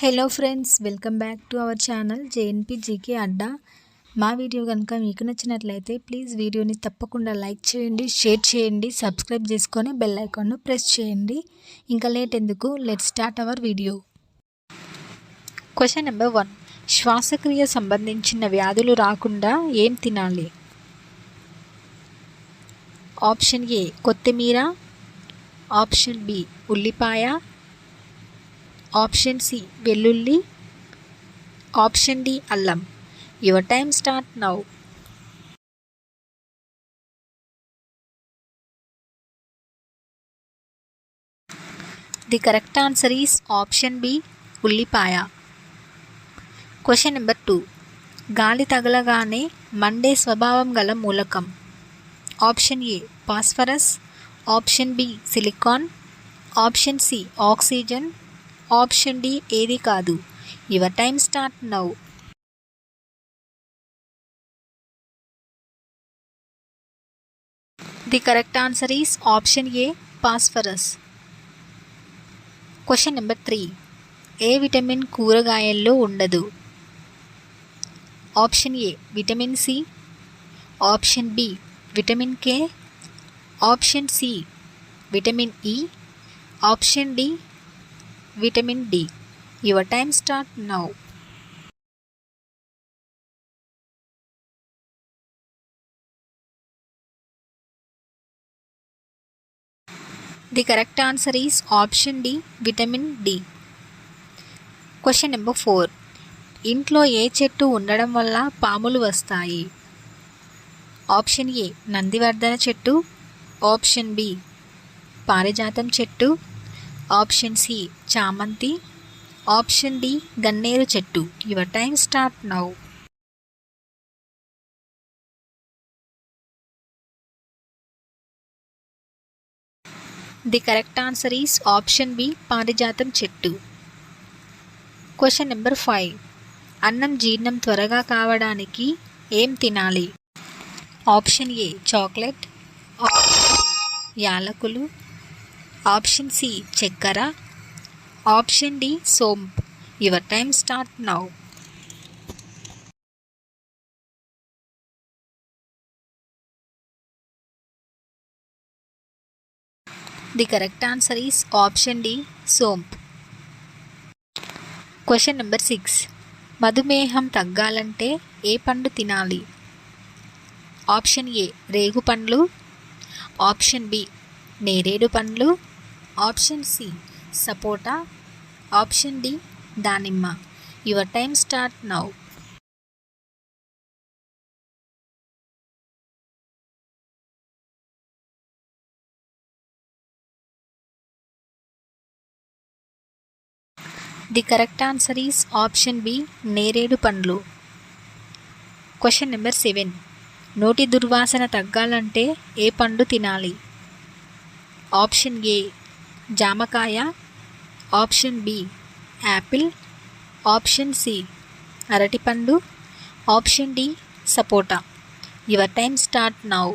Hello friends, welcome back to our channel JNP GK Adda. మా video కనుక మీకు నచ్చినట్లయితే ప్లీజ్ వీడియోని తప్పకుండా లైక్ చేయండి, షేర్ చేయండి, సబ్స్క్రైబ్ చేసుకొని బెల్ ఐకాన్ను ప్రెస్ చేయండి. ఇంకా లేట్ ఎందుకు, let's start our video. Question number 1. శ్వాసక్రియ సంబంధించిన వ్యాధులు రాకుండా ఏం తినాలి? ఆప్షన్ ఏ కొత్తిమీర, ఆప్షన్ బి ఉల్లిపాయ, ఆప్షన్ సి వెల్లుల్లి, ఆప్షన్ డి అల్లం. Your time start now. The correct answer is option B ఉల్లిపాయ. Question number 2. గాలి తగలగానే మండే స్వభావం గల మూలకం. Option A phosphorus, option B silicon, option C oxygen, option D ఏది కాదు. Your time start now. The correct answer is option A phosphorus. Question number 3. ఏ విటమిన్ కూరగాయల్లో ఉండదు? Option A vitamin C, option B vitamin K, option C vitamin E, option D vitamin D. Your time start now. The correct answer is option D vitamin D. Question number 4. ఇంట్లో ఏ చెట్టు ఉండడం వల్ల పాములు వస్తాయి? Option A నందివర్ధన చెట్టు, option B పారిజాతం చెట్టు, option C చామంతి, ఆప్షన్ డి గన్నేరు చెట్టు. Your time start now. The correct answer is option B పారిజాతం చెట్టు. Question number 5. అన్నం జీర్ణం త్వరగా కావడానికి ఏం తినాలి? Option A chocolate, option B యాలకులు, ఆప్షన్ సి చక్కెర, ఆప్షన్ డి సోంపు. Your time start now. The correct answer is option D సోంపు. Question number 6. మధుమేహం తగ్గాలంటే ఏ పండు తినాలి? ఆప్షన్ ఏ రేగు పండ్లు, ఆప్షన్ బి నేరేడు పండ్లు, option C sapota, option D దానిమ్మ. Your time start now. The correct answer is option B నేరేడు పండ్లు. Question number 7. నోటి దుర్వాసన తగ్గాలంటే ఏ పండు తినాలి? ఆప్షన్ ఏ జామకాయ, option B apple, option C అరటిపండు, ఆప్షన్ డి సపోటా. Your time start now.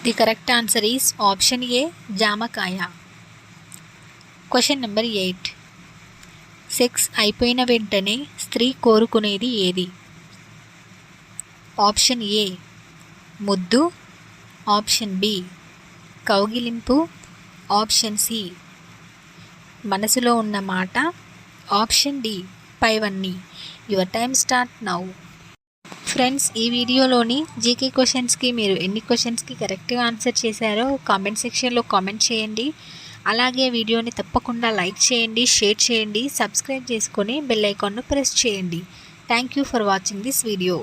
The correct answer is option A జామకాయ. Question number 8. సెక్స్ అయిపోయిన వెంటనే స్త్రీ కోరుకునేది ఏది? ఆప్షన్ ఏ ముద్దు, ఆప్షన్ బి కౌగిలింపు, ఆప్షన్ సి మనసులో ఉన్న మాట, ఆప్షన్ డి పైవన్నీ. Your time start now. Friends, ఈ వీడియోలోని జీకే క్వశ్చన్స్కి మీరు ఎన్ని క్వశ్చన్స్కి కరెక్ట్గా ఆన్సర్ చేశారో కామెంట్ సెక్షన్లో కామెంట్ చేయండి. అలాగే వీడియోని తప్పకుండా లైక్ చేయండి, షేర్ చేయండి, సబ్స్క్రైబ్ చేసుకొని బెల్ ఐకాన్ను ప్రెస్ చేయండి. Thank you for watching this video.